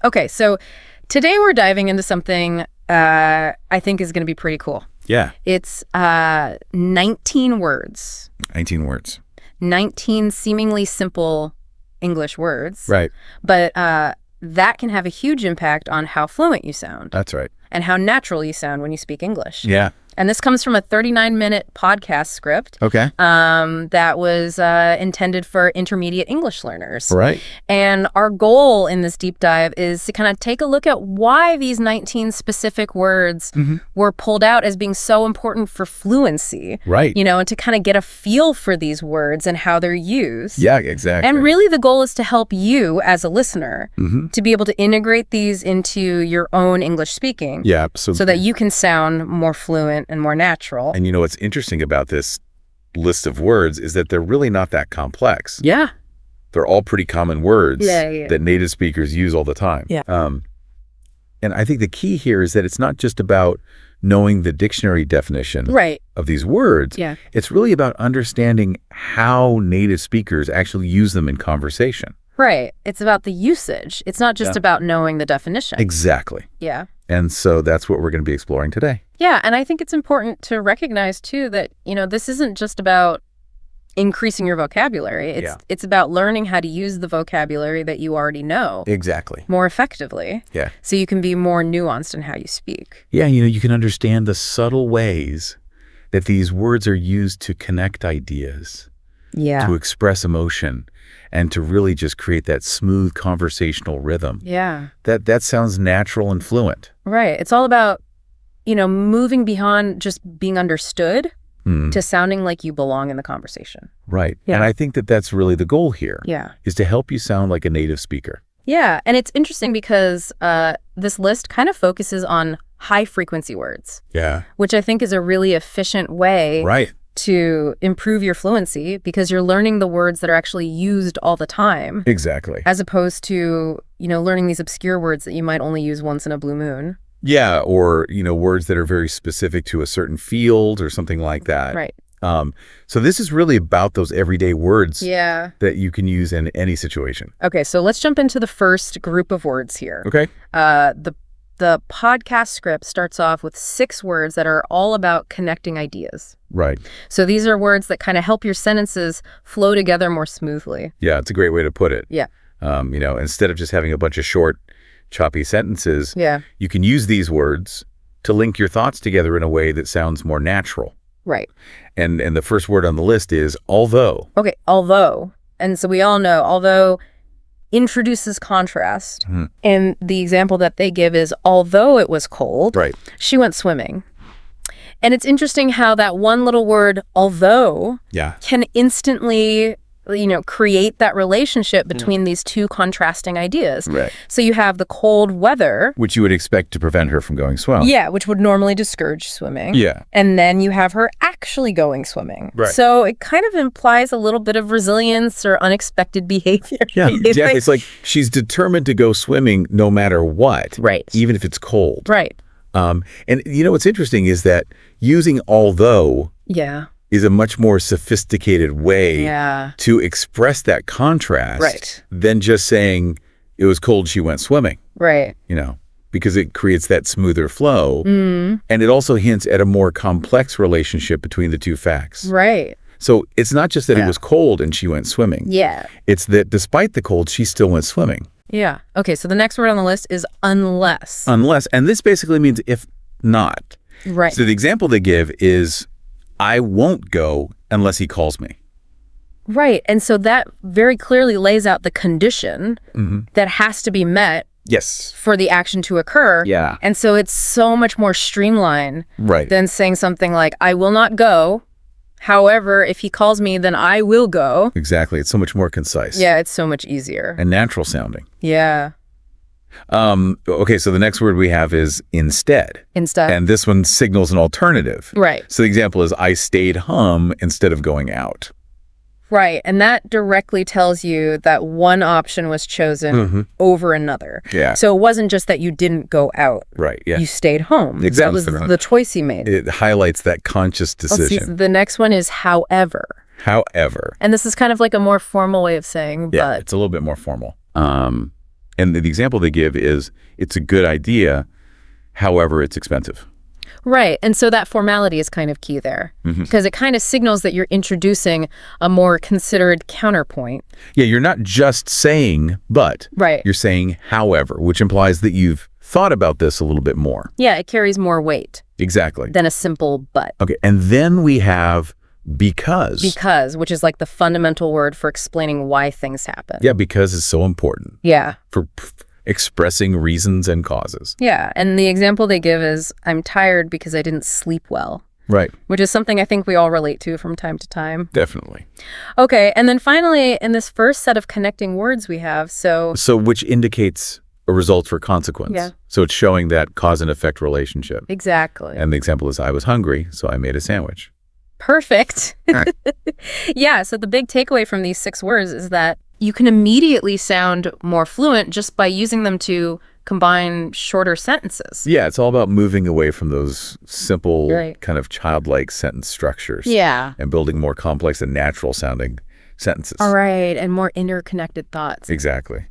Okay, so today we're diving into something I think is going to be pretty cool. Yeah. It's 19 words. 19 words. 19 seemingly simple English words. Right. But that can have a huge impact on how fluent you sound. That's right. And how natural you sound when you speak English. Yeah. And this comes from a 39-minute podcast script. Okay. That was intended for intermediate English learners. Right. And our goal in this deep dive is to kind of take a look at why these 19 specific words were pulled out as being so important for fluency. Right. You know, and to kind of get a feel for these words and how they're used. Yeah, exactly. And really the goal is to help you as a listener to be able to integrate these into your own English speaking. Yeah, absolutely. So that you can sound more fluent and more natural. And you know what's interesting about this list of words is that they're really not that complex. Yeah. They're all pretty common words Yeah. that native speakers use all the time. Yeah. And I think the key here is that it's not just about knowing the dictionary definition of these words. Yeah. It's really about understanding how native speakers actually use them in conversation. Right. It's about the usage. It's not just about knowing the definition. Exactly. Yeah. And so that's what we're going to be exploring today. Yeah. And I think it's important to recognize, too, that, you know, this isn't just about increasing your vocabulary. It's about learning how to use the vocabulary that you already know. Exactly. More effectively. Yeah. So you can be more nuanced in how you speak. Yeah. You know, you can understand the subtle ways that these words are used to connect ideas. Yeah. To express emotion and to really just create that smooth conversational rhythm. Yeah. That sounds natural and fluent. Right. It's all about, you know, moving beyond just being understood to sounding like you belong in the conversation. Right. Yeah. And I think that that's really the goal here. Yeah. Is to help you sound like a native speaker. Yeah. And it's interesting because this list kind of focuses on high frequency words. Yeah. Which I think is a really efficient way Right. to improve your fluency because you're learning the words that are actually used all the time. Exactly. As opposed to, you know, learning these obscure words that you might only use once in a blue moon. Yeah. Or, you know, words that are very specific to a certain field or something like that. Right. So this is really about those everyday words that you can use in any situation. Okay. So let's jump into the first group of words here. Okay. The podcast script starts off with 6 words that are all about connecting ideas. Right. So these are words that kind of help your sentences flow together more smoothly. Yeah, it's a great way to put it. Yeah. You know, instead of just having a bunch of short, choppy sentences, you can use these words to link your thoughts together in a way that sounds more natural. Right. And the first word on the list is although. Okay, although. And so we all know, although introduces contrast. And the example that they give is, although it was cold, she went swimming. And it's interesting how that one little word, although, can instantly, you know, create that relationship between these two contrasting ideas. Right. So you have the cold weather. Which you would expect to prevent her from going swimming. Yeah, which would normally discourage swimming. Yeah. And then you have her actually going swimming. Right. So it kind of implies a little bit of resilience or unexpected behavior. Yeah, exactly. It's like she's determined to go swimming no matter what. Right. Even if it's cold. Right. And you know what's interesting is that using although is a much more sophisticated way to express that contrast than just saying it was cold, she went swimming. Right. You know, because it creates that smoother flow. And it also hints at a more complex relationship between the two facts. Right. So it's not just that it was cold and she went swimming. Yeah. It's that despite the cold, she still went swimming. Yeah. Okay, so the next word on the list is unless. Unless. And this basically means if not. Right. So the example they give is, I won't go unless he calls me. Right. And so that very clearly lays out the condition that has to be met for the action to occur. Yeah. And so it's so much more streamlined than saying something like, I will not go. However, if he calls me, then I will go. Exactly. It's so much more concise. Yeah, it's so much easier. And natural sounding. Yeah. Okay, so the next word we have is instead. Instead. And this one signals an alternative. Right. So the example is, I stayed home instead of going out. Right. And that directly tells you that one option was chosen over another. Yeah. So it wasn't just that you didn't go out. Right. Yeah. You stayed home. Exactly. That was the choice he made. It highlights that conscious decision. The next one is however. However. And this is kind of like a more formal way of saying Yeah, but. it's a little bit more formal. And the example they give is, it's a good idea, however, it's expensive. Right. And so that formality is kind of key there, because it kind of signals that you're introducing a more considered counterpoint. Yeah, you're not just saying but. Right. You're saying however, which implies that you've thought about this a little bit more. Yeah, it carries more weight. Exactly. Than a simple but. Okay, and then we have because. Because, which is like the fundamental word for explaining why things happen. Yeah, because is so important. Yeah. For expressing reasons and causes. Yeah, and the example they give is, I'm tired because I didn't sleep well. Right. Which is something I think we all relate to from time to time. Definitely. Okay, and then finally, in this first set of connecting words we have, So which indicates a result for consequence. Yeah. So it's showing that cause and effect relationship. Exactly. And the example is, I was hungry, so I made a sandwich. Perfect. Yeah, so the big takeaway from these 6 words is that you can immediately sound more fluent just by using them to combine shorter sentences. Yeah, it's all about moving away from those simple, kind of childlike sentence structures. Yeah. And building more complex and natural sounding sentences. All right, and more interconnected thoughts. Exactly.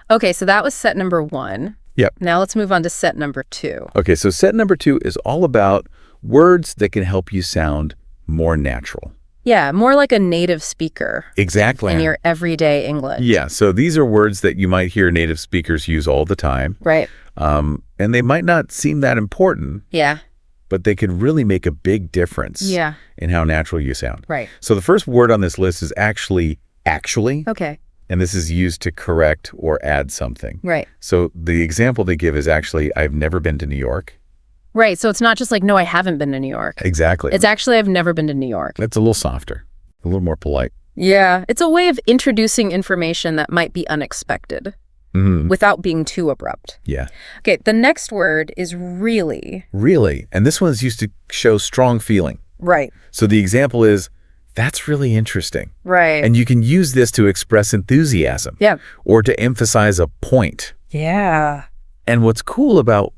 Okay, so that was set number 1. Yep. Now let's move on to set number 2. Okay, so set number 2 is all about words that can help you sound more natural. Yeah, more like a native speaker. Exactly. In your everyday English. Yeah, so these are words that you might hear native speakers use all the time. Right. And they might not seem that important. Yeah. But they could really make a big difference in how natural you sound. Right. So the first word on this list is actually. Okay. And this is used to correct or add something. Right. So the example they give is actually, I've never been to New York. Right, so it's not just like, no, I haven't been to New York. Exactly. It's actually, I've never been to New York. That's a little softer, a little more polite. Yeah, it's a way of introducing information that might be unexpected without being too abrupt. Yeah. Okay, the next word is really. Really, and this one is used to show strong feeling. Right. So the example is, that's really interesting. Right. And you can use this to express enthusiasm. Yeah. Or to emphasize a point. Yeah. And what's cool about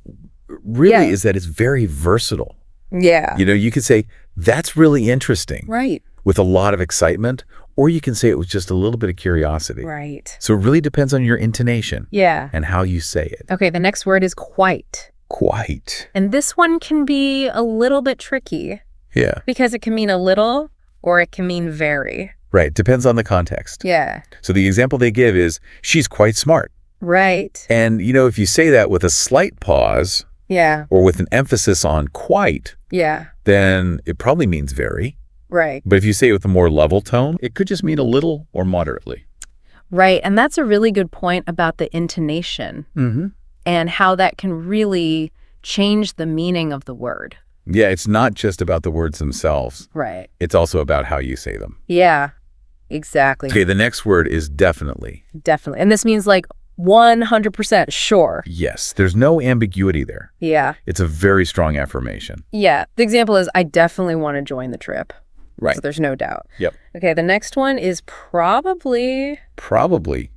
really is that it's very versatile. Yeah. You know, you could say, that's really interesting. Right. With a lot of excitement, or you can say it with just a little bit of curiosity. Right. So it really depends on your intonation. Yeah. And how you say it. Okay, the next word is quite. Quite. And this one can be a little bit tricky. Yeah. Because it can mean a little or it can mean very. Right. Depends on the context. Yeah. So the example they give is, she's quite smart. Right. And, you know, if you say that with a slight pause, or with an emphasis on quite, then it probably means very. Right. But if you say it with a more level tone, it could just mean a little or moderately. Right. And that's a really good point about the intonation and how that can really change the meaning of the word. Yeah, it's not just about the words themselves. Right. It's also about how you say them. Yeah, exactly. Okay, the next word is definitely. Definitely. And this means like 100% sure. Yes, there's no ambiguity there. Yeah. It's a very strong affirmation. Yeah. The example is, I definitely want to join the trip. Right. So there's no doubt. Yep. Okay, the next one is probably. Probably,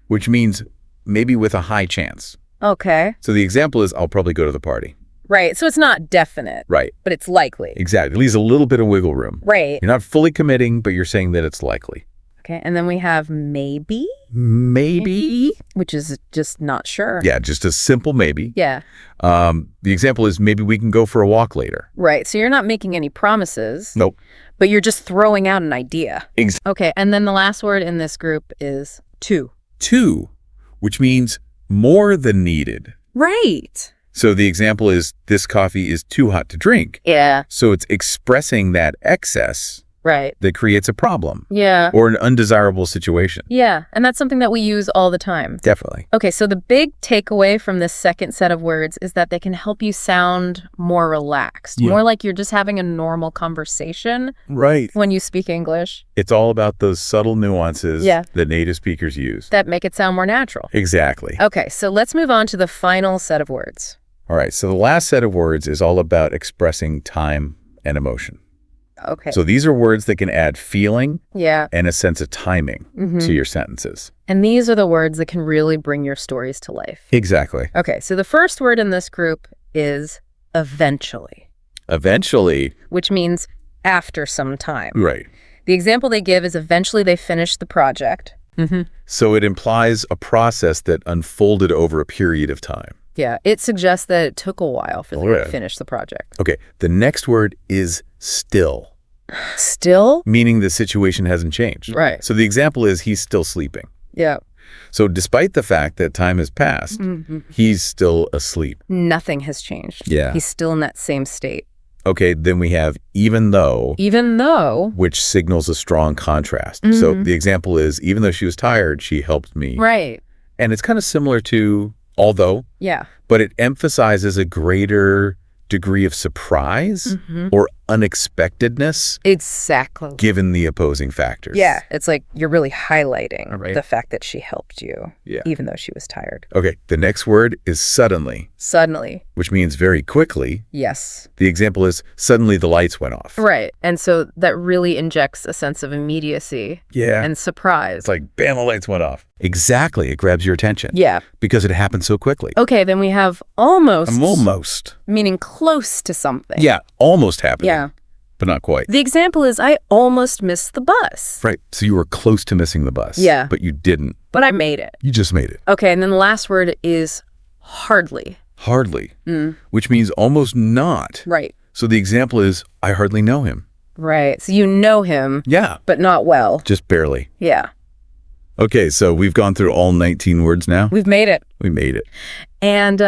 which means maybe with a high chance. Okay. So the example is, I'll probably go to the party. Right. So it's not definite. Right. But it's likely. Exactly. It leaves a little bit of wiggle room. Right. You're not fully committing, but you're saying that it's likely. Okay. And then we have maybe. Maybe. Which is just not sure. Yeah, just a simple maybe. Yeah. The example is, maybe we can go for a walk later. Right. So you're not making any promises. Nope. But you're just throwing out an idea. Okay. And then the last word in this group is to. To, which means more than needed. Right. So the example is, this coffee is too hot to drink. Yeah. So it's expressing that excess. Right. That creates a problem. Yeah. Or an undesirable situation. Yeah. And that's something that we use all the time. Definitely. Okay. So the big takeaway from this second set of words is that they can help you sound more relaxed, more like you're just having a normal conversation. Right. When you speak English. It's all about those subtle nuances that native speakers use. That make it sound more natural. Exactly. Okay. So let's move on to the final set of words. All right. So the last set of words is all about expressing time and emotion. Okay. So these are words that can add feeling and a sense of timing to your sentences. And these are the words that can really bring your stories to life. Exactly. Okay, so the first word in this group is eventually. Eventually. Which means after some time. Right. The example they give is, eventually they finished the project. So it implies a process that unfolded over a period of time. Yeah, it suggests that it took a while for them to finish the project. Okay, the next word is still. Still? Meaning the situation hasn't changed. Right. So the example is he's still sleeping. Yeah. So despite the fact that time has passed, he's still asleep. Nothing has changed. Yeah. He's still in that same state. Okay, then we have even though. Even though. Which signals a strong contrast. So the example is, even though she was tired, she helped me. Right. And it's kind of similar to although. Yeah. But it emphasizes a greater degree of surprise or unexpectedness. Exactly. Given the opposing factors. Yeah. It's like you're really highlighting the fact that she helped you, even though she was tired. Okay. The next word is suddenly. Suddenly. Which means very quickly. Yes. The example is suddenly the lights went off. Right. And so that really injects a sense of immediacy. Yeah. And surprise. It's like, bam, the lights went off. Exactly. It grabs your attention. Yeah. Because it happened so quickly. Okay. Then we have almost. Almost. Meaning close to something. Yeah. Almost happened. Yeah. But not quite. The example is I almost missed the bus. Right. So you were close to missing the bus. Yeah. But you didn't. But I made it. You just made it. Okay. And then the last word is hardly. Hardly. Which means almost not. Right. So the example is I hardly know him. Right. So you know him. Yeah. But not well. Just barely. Yeah. Okay. So we've gone through all 19 words now. We've made it. We made it. And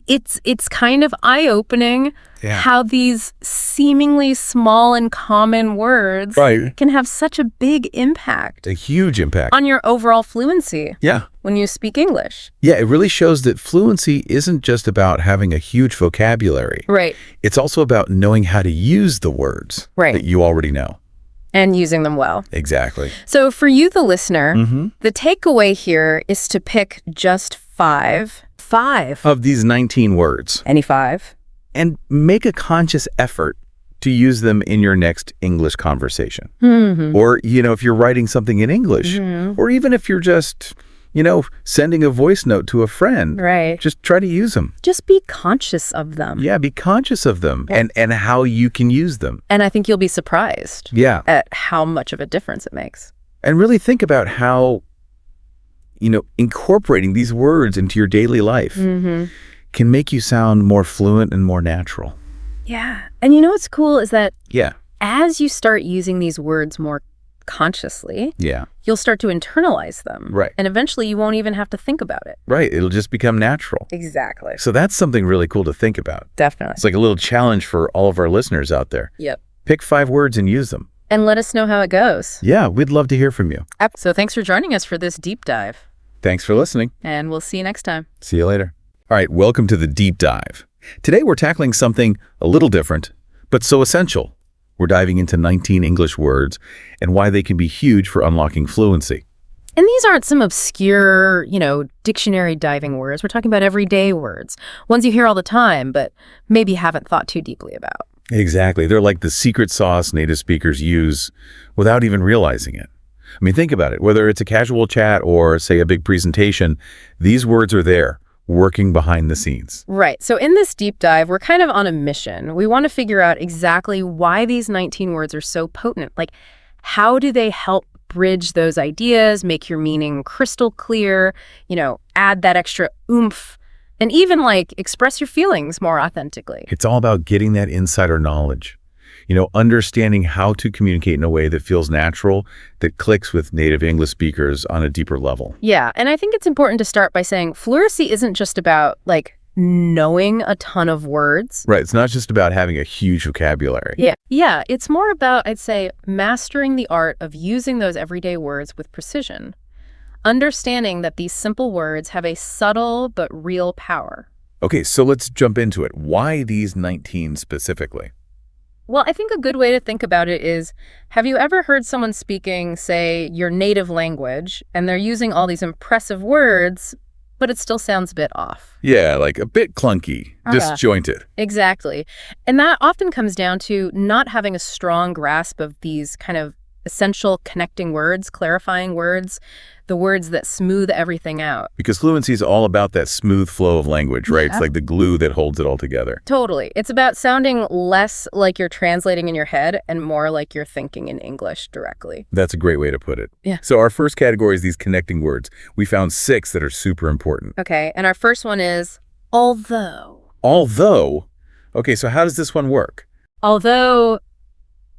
it's kind of eye-opening how these seemingly small and common words can have such a big impact. A huge impact. On your overall fluency. Yeah. When you speak English. Yeah, it really shows that fluency isn't just about having a huge vocabulary. Right. It's also about knowing how to use the words that you already know. And using them well. Exactly. So for you, the listener, the takeaway here is to pick just five of these 19 words. Any five. And make a conscious effort to use them in your next English conversation. Or, if you're writing something in English, or even if you're just, sending a voice note to a friend. Right. Just try to use them. Just be conscious of them. Yeah, be conscious of them and how you can use them. And I think you'll be surprised at how much of a difference it makes. And really think about how, incorporating these words into your daily life can make you sound more fluent and more natural. Yeah. And what's cool is that as you start using these words more consciously, you'll start to internalize them. Right. And eventually you won't even have to think about it. Right. It'll just become natural. Exactly. So that's something really cool to think about. Definitely. It's like a little challenge for all of our listeners out there. Yep. Pick 5 words and use them. And let us know how it goes. Yeah, we'd love to hear from you. So thanks for joining us for this deep dive. Thanks for listening. And we'll see you next time. See you later. All right, welcome to the deep dive. Today we're tackling something a little different, but so essential. We're diving into 19 English words and why they can be huge for unlocking fluency. And these aren't some obscure, dictionary diving words. We're talking about everyday words, ones you hear all the time, but maybe haven't thought too deeply about. Exactly. They're like the secret sauce native speakers use without even realizing it. I mean, think about it. Whether it's a casual chat or, say, a big presentation, these words are there, working behind the scenes. Right. So in this deep dive, we're kind of on a mission. We want to figure out exactly why these 19 words are so potent. Like, how do they help bridge those ideas, make your meaning crystal clear, add that extra oomph, and even, express your feelings more authentically? It's all about getting that insider knowledge. Understanding how to communicate in a way that feels natural, that clicks with native English speakers on a deeper level. Yeah, and I think it's important to start by saying fluency isn't just about, knowing a ton of words. Right, it's not just about having a huge vocabulary. Yeah, it's more about, I'd say, mastering the art of using those everyday words with precision. Understanding that these simple words have a subtle but real power. Okay, so let's jump into it. Why these 19 specifically? Well, I think a good way to think about it is, have you ever heard someone speaking, say, your native language, and they're using all these impressive words, but it still sounds a bit off? Yeah, like a bit clunky, disjointed. Exactly. And that often comes down to not having a strong grasp of these kind of essential connecting words, clarifying words, the words that smooth everything out. Because fluency is all about that smooth flow of language, right? Yeah. It's like the glue that holds it all together. Totally. It's about sounding less like you're translating in your head and more like you're thinking in English directly. That's a great way to put it. Yeah. So our first category is these connecting words. We found 6 that are super important. Okay. And our first one is although. Although? Okay, so how does this one work? Although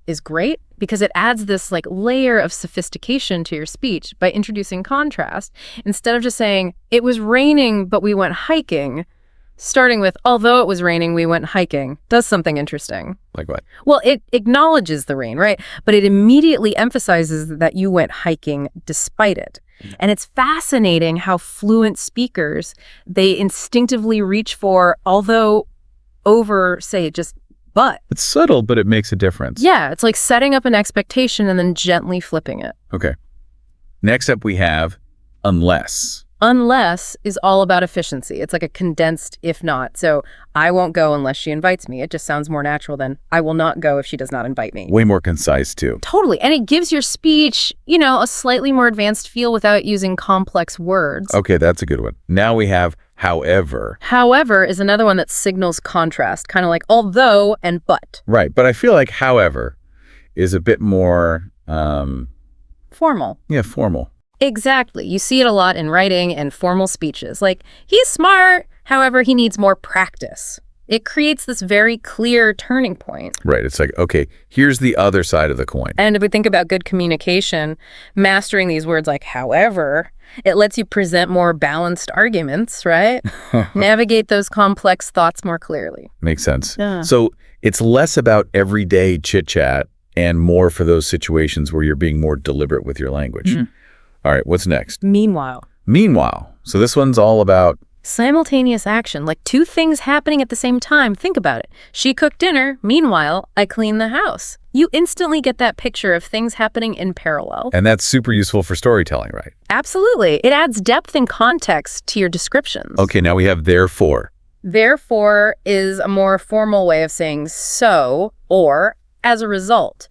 is great because it adds this like layer of sophistication to your speech by introducing contrast. Instead of just saying, it was raining, but we went hiking, starting with, although it was raining, we went hiking, does something interesting. Like what? Well, it acknowledges the rain, right? But it immediately emphasizes that you went hiking despite it. And it's fascinating how fluent speakers, they instinctively reach for, although over, say, just but. It's subtle, but it makes a difference. Yeah, it's like setting up an expectation and then gently flipping it. Okay. Next up we have unless. Unless is all about efficiency. It's like a condensed if not. So I won't go unless she invites me. It just sounds more natural than I will not go if she does not invite me. Way more concise too. Totally. And it gives your speech, a slightly more advanced feel without using complex words. Okay, that's a good one. Now we have however. However is another one that signals contrast, kind of like although and but. Right, but I feel like however is a bit more... formal. Yeah, formal. Exactly. You see it a lot in writing and formal speeches. Like, he's smart, however, he needs more practice. It creates this very clear turning point. Right. It's like, okay, here's the other side of the coin. And if we think about good communication, mastering these words like however, it lets you present more balanced arguments, right? Navigate those complex thoughts more clearly. Makes sense. Yeah. So it's less about everyday chit-chat and more for those situations where you're being more deliberate with your language. Mm-hmm. All right, what's next? Meanwhile. Meanwhile. So this one's all about... simultaneous action, like two things happening at the same time. Think about it. She cooked dinner. Meanwhile, I cleaned the house. You instantly get that picture of things happening in parallel. And that's super useful for storytelling, right? Absolutely. It adds depth and context to your descriptions. Okay, now we have therefore. Therefore is a more formal way of saying so or as a result.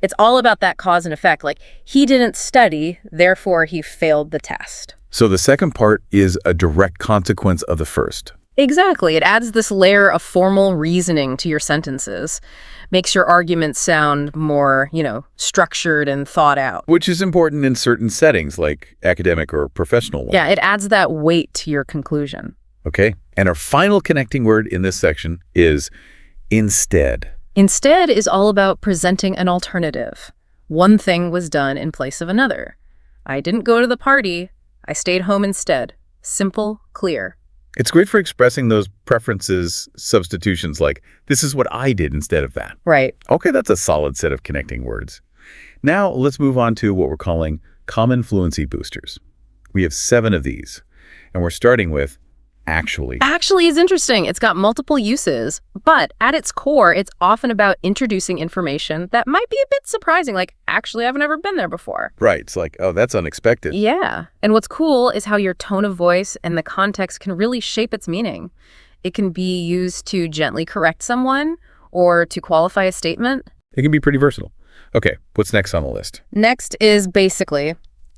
It's all about that cause and effect. Like, he didn't study, therefore he failed the test. So the second part is a direct consequence of the first. Exactly. It adds this layer of formal reasoning to your sentences. Makes your arguments sound more, structured and thought out. Which is important in certain settings, like academic or professional ones. Yeah, it adds that weight to your conclusion. Okay. And our final connecting word in this section is instead. Instead is all about presenting an alternative. One thing was done in place of another. I didn't go to the party. I stayed home instead. Simple, clear. It's great for expressing those preferences, substitutions like, this is what I did instead of that. Right. Okay, that's a solid set of connecting words. Now let's move on to what we're calling common fluency boosters. We have 7 of these, and we're starting with actually. Actually is interesting. It's got multiple uses, but at its core, it's often about introducing information that might be a bit surprising, like, actually, I've never been there before. Right. It's like, oh, that's unexpected. Yeah. And what's cool is how your tone of voice and the context can really shape its meaning. It can be used to gently correct someone or to qualify a statement. It can be pretty versatile. Okay, what's next on the list? Next is basically.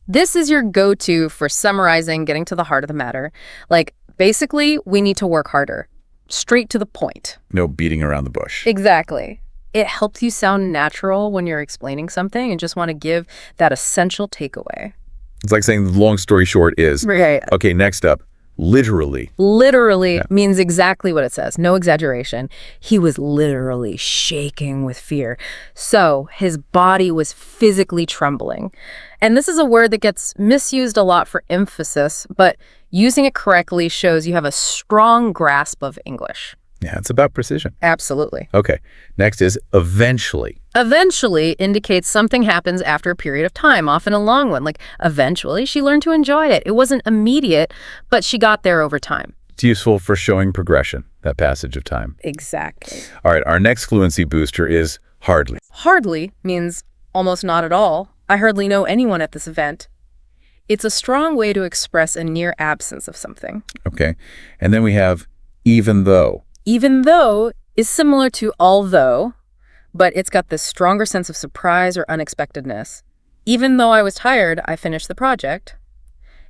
This is your go-to for summarizing, getting to the heart of the matter. Like, basically, we need to work harder. Straight to the point. No beating around the bush. Exactly. It helps you sound natural when you're explaining something and just want to give that essential takeaway. It's like saying the long story short is, right. Okay, next up, literally. Literally means exactly what it says. No exaggeration. He was literally shaking with fear. So his body was physically trembling. And this is a word that gets misused a lot for emphasis, but using it correctly shows you have a strong grasp of English. Yeah, it's about precision. Absolutely. Okay. Next is eventually. Eventually indicates something happens after a period of time, often a long one. Like, eventually she learned to enjoy it. It wasn't immediate, but she got there over time. It's useful for showing progression, that passage of time. Exactly. All right, our next fluency booster is hardly. Hardly means almost not at all. I hardly know anyone at this event. It's a strong way to express a near absence of something. Okay. And then we have even though. Even though is similar to although, but it's got this stronger sense of surprise or unexpectedness. Even though I was tired, I finished the project.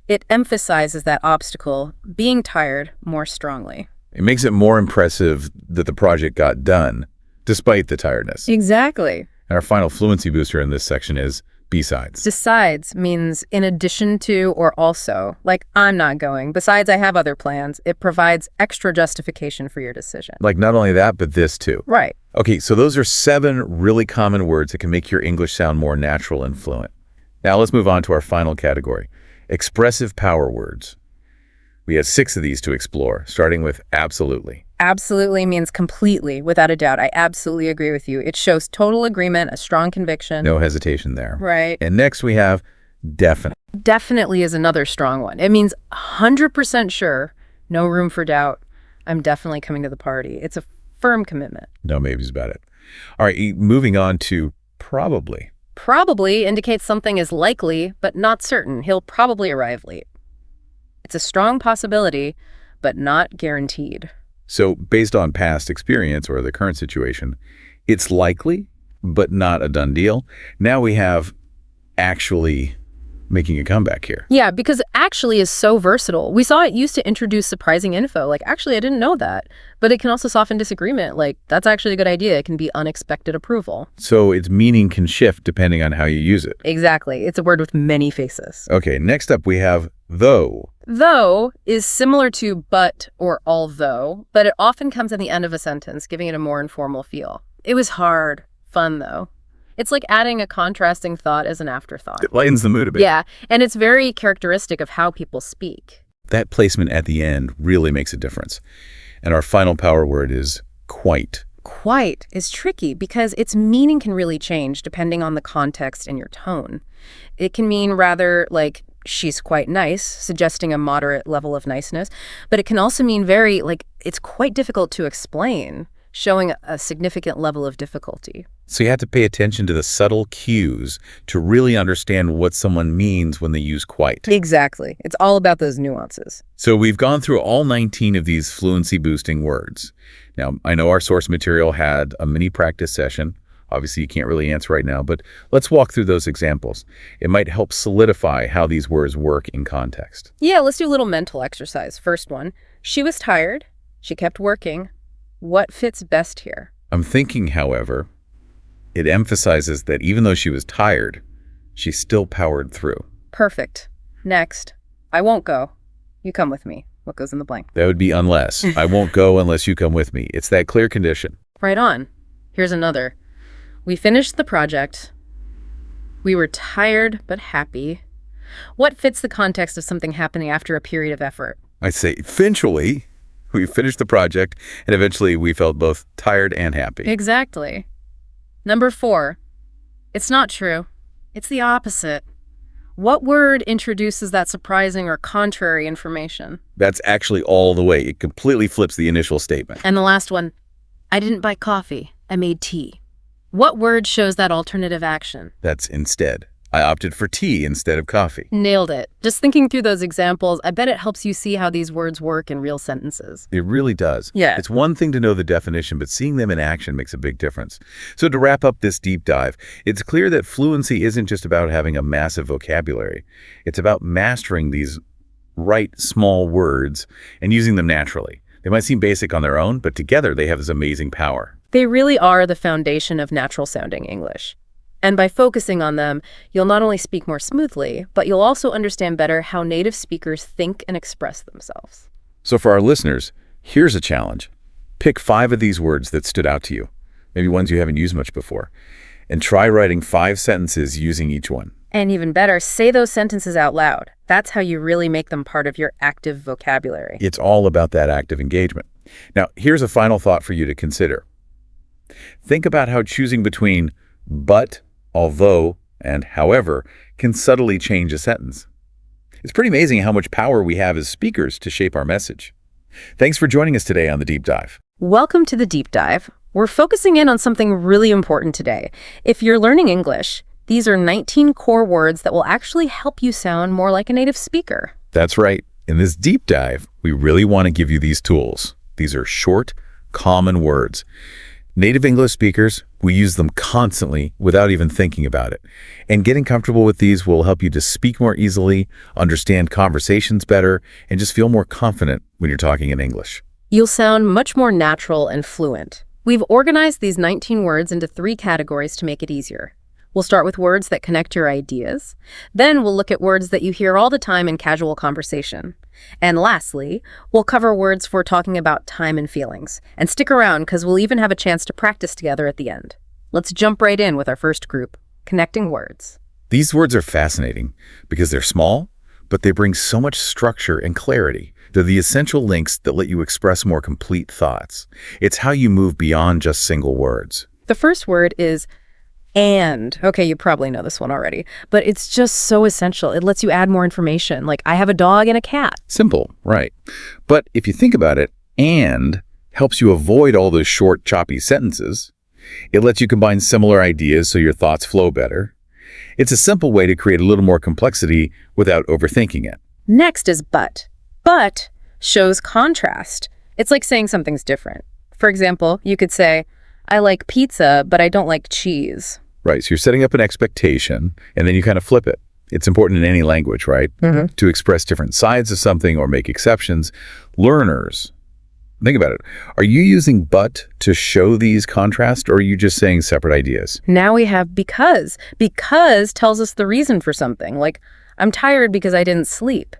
It emphasizes that obstacle, being tired, more strongly. It makes it more impressive that the project got done, despite the tiredness. Exactly. And our final fluency booster in this section is besides. Besides means in addition to or also. Like, I'm not going. Besides, I have other plans. It provides extra justification for your decision. Like not only that, but this too. Right. Okay, so those are 7 really common words that can make your English sound more natural and fluent. Now let's move on to our final category, expressive power words. We have 6 of these to explore, starting with absolutely. Absolutely means completely, without a doubt. I absolutely agree with you. It shows total agreement, a strong conviction. No hesitation there. Right. And next we have definite. Definitely is another strong one. It means 100% sure, no room for doubt. I'm definitely coming to the party. It's a firm commitment. No maybes about it. All right, moving on to probably. Probably indicates something is likely, but not certain. He'll probably arrive late. It's a strong possibility, but not guaranteed. So based on past experience or the current situation, it's likely, but not a done deal. Now we have actually making a comeback here. Yeah, because actually is so versatile. We saw it used to introduce surprising info, like, actually, I didn't know that. But it can also soften disagreement, like, that's actually a good idea. It can be unexpected approval. So its meaning can shift depending on how you use it. Exactly. It's a word with many faces. Okay, next up we have though. Though is similar to but or although, but it often comes at the end of a sentence, giving it a more informal feel. It was hard, fun though. It's like adding a contrasting thought as an afterthought. It lightens the mood a bit. Yeah, and it's very characteristic of how people speak. That placement at the end really makes a difference. And our final power word is quite. Quite is tricky because its meaning can really change depending on the context and your tone. It can mean rather like, she's quite nice, suggesting a moderate level of niceness. But it can also mean very, like, it's quite difficult to explain, showing a significant level of difficulty. So you have to pay attention to the subtle cues to really understand what someone means when they use quite. Exactly. It's all about those nuances. So we've gone through all 19 of these fluency boosting words. Now, I know our source material had a mini practice session. Obviously, you can't really answer right now, but let's walk through those examples. It might help solidify how these words work in context. Yeah, let's do a little mental exercise. First one, she was tired. She kept working. What fits best here? I'm thinking, however, it emphasizes that even though she was tired, she still powered through. Perfect. Next, I won't go. You come with me. What goes in the blank? That would be unless. I won't go unless you come with me. It's that clear condition. Right on. Here's another. We finished the project. We were tired but happy. What fits the context of something happening after a period of effort? I'd say eventually we finished the project and eventually we felt both tired and happy. Exactly. Number 4. It's not true. It's the opposite. What word introduces that surprising or contrary information? That's actually all the way. It completely flips the initial statement. And the last one. I didn't buy coffee. I made tea. What word shows that alternative action? That's instead. I opted for tea instead of coffee. Nailed it. Just thinking through those examples, I bet it helps you see how these words work in real sentences. It really does. Yeah. It's one thing to know the definition, but seeing them in action makes a big difference. So to wrap up this deep dive, it's clear that fluency isn't just about having a massive vocabulary. It's about mastering these right small words and using them naturally. They might seem basic on their own, but together they have this amazing power. They really are the foundation of natural-sounding English. And by focusing on them, you'll not only speak more smoothly, but you'll also understand better how native speakers think and express themselves. So for our listeners, here's a challenge. Pick 5 of these words that stood out to you, maybe ones you haven't used much before, and try writing 5 sentences using each one. And even better, say those sentences out loud. That's how you really make them part of your active vocabulary. It's all about that active engagement. Now, here's a final thought for you to consider. Think about how choosing between but, although, and however can subtly change a sentence. It's pretty amazing how much power we have as speakers to shape our message. Thanks for joining us today on The Deep Dive. Welcome to The Deep Dive. We're focusing in on something really important today. If you're learning English, these are 19 core words that will actually help you sound more like a native speaker. That's right. In this deep dive, we really want to give you these tools. These are short, common words. Native English speakers, we use them constantly without even thinking about it. And getting comfortable with these will help you to speak more easily, understand conversations better, and just feel more confident when you're talking in English. You'll sound much more natural and fluent. We've organized these 19 words into 3 categories to make it easier. We'll start with words that connect your ideas. Then we'll look at words that you hear all the time in casual conversation. And lastly, we'll cover words for talking about time and feelings. And stick around because we'll even have a chance to practice together at the end. Let's jump right in with our first group, connecting words. These words are fascinating because they're small, but they bring so much structure and clarity. They're the essential links that let you express more complete thoughts. It's how you move beyond just single words. The first word is and. Okay, you probably know this one already, but it's just so essential. It lets you add more information, like I have a dog and a cat. Simple, right. But if you think about it, and helps you avoid all those short, choppy sentences. It lets you combine similar ideas so your thoughts flow better. It's a simple way to create a little more complexity without overthinking it. Next is but. But shows contrast. It's like saying something's different. For example, you could say, I like pizza, but I don't like cheese. Right, so you're setting up an expectation, and then you kind of flip it. It's important in any language, right? To express different sides of something or make exceptions. Learners, think about it. Are you using but to show these contrasts, or are you just saying separate ideas? Now we have because. Because tells us the reason for something, like I'm tired because I didn't sleep.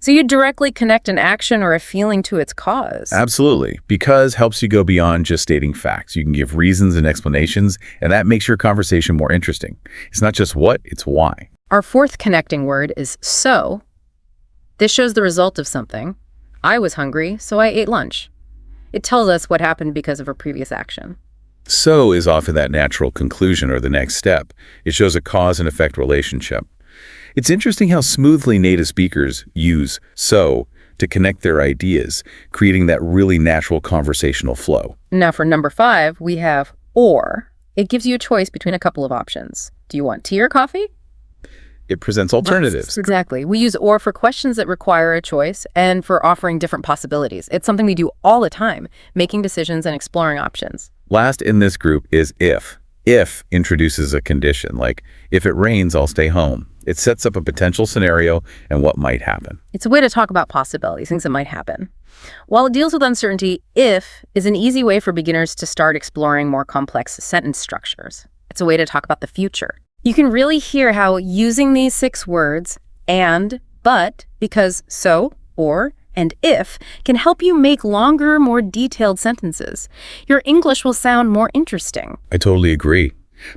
So you directly connect an action or a feeling to its cause. Absolutely. Because helps you go beyond just stating facts. You can give reasons and explanations, and that makes your conversation more interesting. It's not just what, it's why. Our fourth connecting word is so. This shows the result of something. I was hungry, so I ate lunch. It tells us what happened because of a previous action. So is often that natural conclusion or the next step. It shows a cause and effect relationship. It's interesting how smoothly native speakers use so to connect their ideas, creating that really natural conversational flow. Now for number 5, we have or. It gives you a choice between a couple of options. Do you want tea or coffee? It presents alternatives. Exactly. We use or for questions that require a choice and for offering different possibilities. It's something we do all the time, making decisions and exploring options. Last in this group is if. If introduces a condition, like if it rains, I'll stay home. It sets up a potential scenario and what might happen. It's a way to talk about possibilities, things that might happen. While it deals with uncertainty, if is an easy way for beginners to start exploring more complex sentence structures. It's a way to talk about the future. You can really hear how using these 6 words, and, but, because, so, or, and if, can help you make longer, more detailed sentences. Your English will sound more interesting. I totally agree.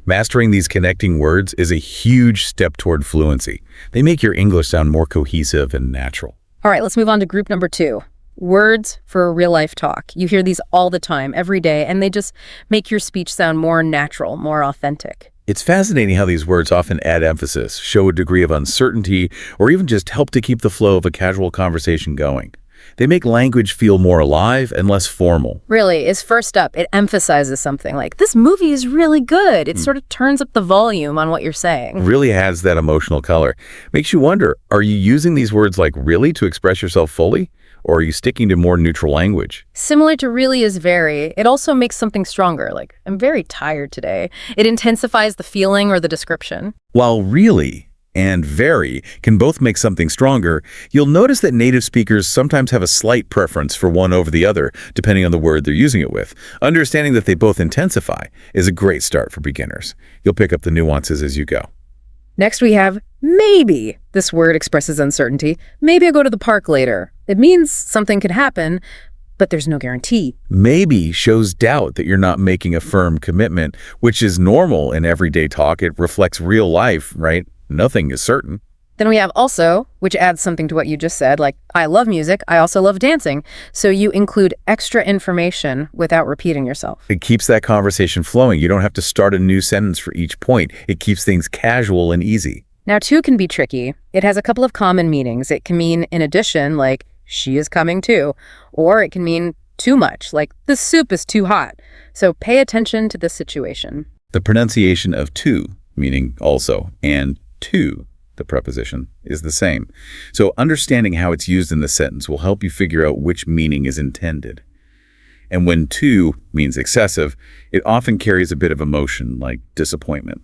Mastering these connecting words is a huge step toward fluency. They make your English sound more cohesive and natural. All right, let's move on to group number 2. Words for a real-life talk. You hear these all the time, every day, and they just make your speech sound more natural, more authentic. It's fascinating how these words often add emphasis, show a degree of uncertainty, or even just help to keep the flow of a casual conversation going. They make language feel more alive and less formal. Really, is first up, it emphasizes something like, this movie is really good. It sort of turns up the volume on what you're saying. Really adds that emotional color. Makes you wonder, are you using these words like really to express yourself fully? Or are you sticking to more neutral language? Similar to really is very, it also makes something stronger, like, I'm very tired today. It intensifies the feeling or the description. While really and very can both make something stronger, you'll notice that native speakers sometimes have a slight preference for one over the other, depending on the word they're using it with. Understanding that they both intensify is a great start for beginners. You'll pick up the nuances as you go. Next we have maybe. This word expresses uncertainty. Maybe I'll go to the park later. It means something could happen, but there's no guarantee. Maybe shows doubt that you're not making a firm commitment, which is normal in everyday talk. It reflects real life, right? Nothing is certain. Then we have also, which adds something to what you just said, like, I love music, I also love dancing. So you include extra information without repeating yourself. It keeps that conversation flowing. You don't have to start a new sentence for each point. It keeps things casual and easy. Now, to can be tricky. It has a couple of common meanings. It can mean in addition, like, she is coming too. Or it can mean too much, like, the soup is too hot. So pay attention to this situation. The pronunciation of to, meaning also, and to, the preposition, is the same. So understanding how it's used in the sentence will help you figure out which meaning is intended. And when too means excessive, it often carries a bit of emotion, like disappointment.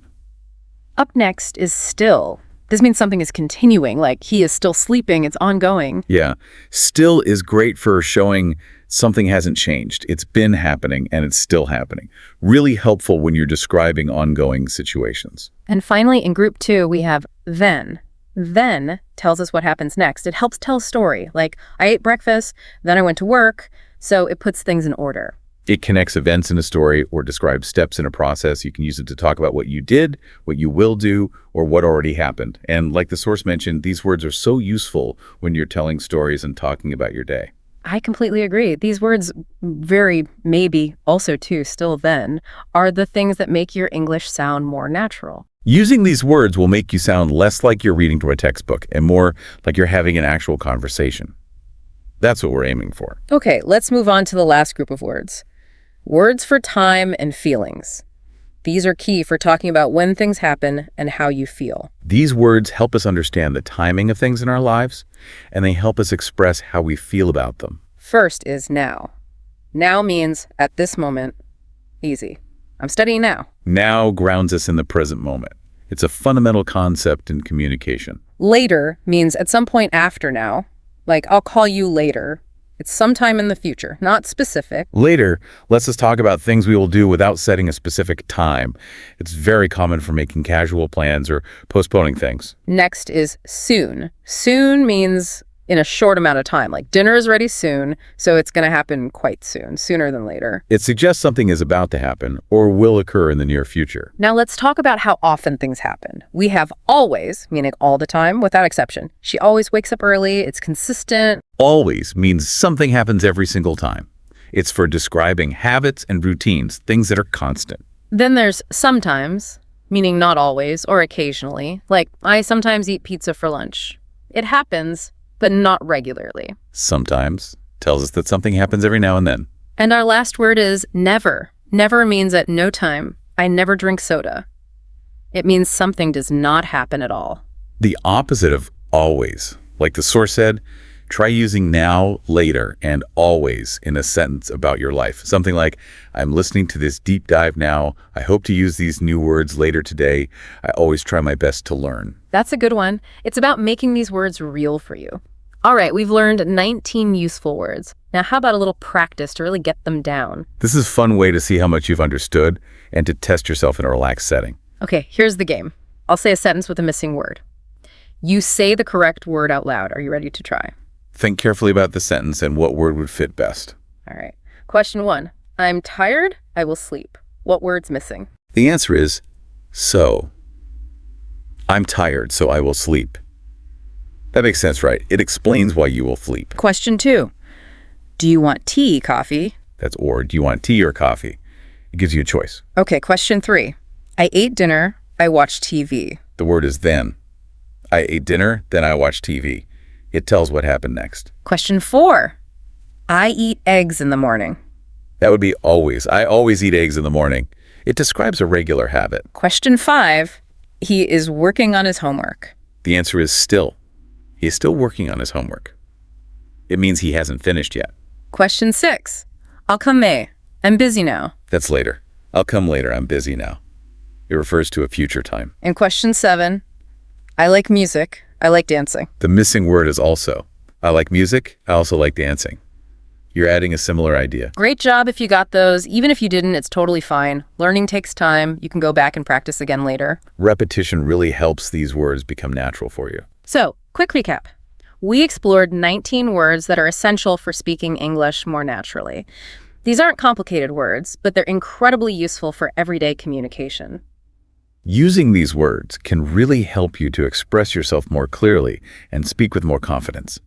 Up next is still. This means something is continuing, like he is still sleeping, it's ongoing. Yeah. Still is great for showing something hasn't changed. It's been happening and it's still happening. Really helpful when you're describing ongoing situations. And finally, in group 2, we have then. Then tells us what happens next. It helps tell a story, like I ate breakfast, then I went to work, so it puts things in order. It connects events in a story or describes steps in a process. You can use it to talk about what you did, what you will do, or what already happened. And like the source mentioned, these words are so useful when you're telling stories and talking about your day. I completely agree. These words very maybe also too, still then, are the things that make your English sound more natural. Using these words will make you sound less like you're reading from a textbook and more like you're having an actual conversation. That's what we're aiming for. Okay, let's move on to the last group of words. Words for time and feelings. These are key for talking about when things happen and how you feel. These words help us understand the timing of things in our lives, and they help us express how we feel about them. First is now. Now means at this moment. Easy. I'm studying now. Now grounds us in the present moment. It's a fundamental concept in communication. Later means at some point after now. Like, I'll call you later. It's sometime in the future, not specific. Later lets us talk about things we will do without setting a specific time. It's very common for making casual plans or postponing things. Next is soon. Soon means in a short amount of time, like dinner is ready soon, so it's going to happen quite soon, sooner than later. It suggests something is about to happen or will occur in the near future. Now let's talk about how often things happen. We have always, meaning all the time, without exception. She always wakes up early, it's consistent. Always means something happens every single time. It's for describing habits and routines, things that are constant. Then there's sometimes, meaning not always or occasionally. Like, I sometimes eat pizza for lunch. It happens, but not regularly. Sometimes tells us that something happens every now and then. And our last word is never. Never means at no time. I never drink soda. It means something does not happen at all. The opposite of always. Like the source said, try using now, later, and always in a sentence about your life. Something like, I'm listening to this deep dive now. I hope to use these new words later today. I always try my best to learn. That's a good one. It's about making these words real for you. All right, we've learned 19 useful words. Now, how about a little practice to really get them down? This is a fun way to see how much you've understood and to test yourself in a relaxed setting. Okay, here's the game. I'll say a sentence with a missing word. You say the correct word out loud. Are you ready to try? Think carefully about the sentence and what word would fit best. All right. Question 1. I'm tired. I will sleep. What word's missing? The answer is so. I'm tired, so I will sleep. That makes sense, right? It explains why you will sleep. Question 2. Do you want tea, coffee? That's or. Do you want tea or coffee? It gives you a choice. Okay, question 3. I ate dinner. I watched TV. The word is then. I ate dinner, then I watched TV. It tells what happened next. Question 4. I eat eggs in the morning. That would be always. I always eat eggs in the morning. It describes a regular habit. Question 5. He is working on his homework. The answer is still. He is still working on his homework. It means he hasn't finished yet. Question 6. I'll come May. I'm busy now. That's later. I'll come later. I'm busy now. It refers to a future time. And question 7. I like music. I like dancing. The missing word is also. I like music. I also like dancing. You're adding a similar idea. Great job if you got those. Even if you didn't, it's totally fine. Learning takes time. You can go back and practice again later. Repetition really helps these words become natural for you. So, quick recap. We explored 19 words that are essential for speaking English more naturally. These aren't complicated words, but they're incredibly useful for everyday communication. Using these words can really help you to express yourself more clearly and speak with more confidence.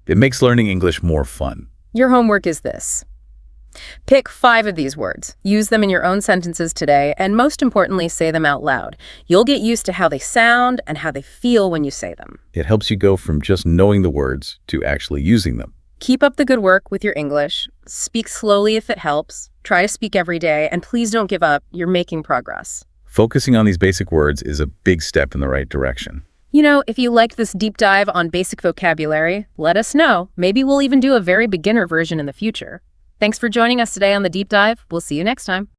It makes learning English more fun. Your homework is this. Pick 5 of these words, use them in your own sentences today, and most importantly, say them out loud. You'll get used to how they sound and how they feel when you say them. It helps you go from just knowing the words to actually using them. Keep up the good work with your English. Speak slowly if it helps. Try to speak every day, and please don't give up. You're making progress. Focusing on these basic words is a big step in the right direction. You know, if you liked this deep dive on basic vocabulary, let us know. Maybe we'll even do a very beginner version in the future. Thanks for joining us today on The Deep Dive. We'll see you next time.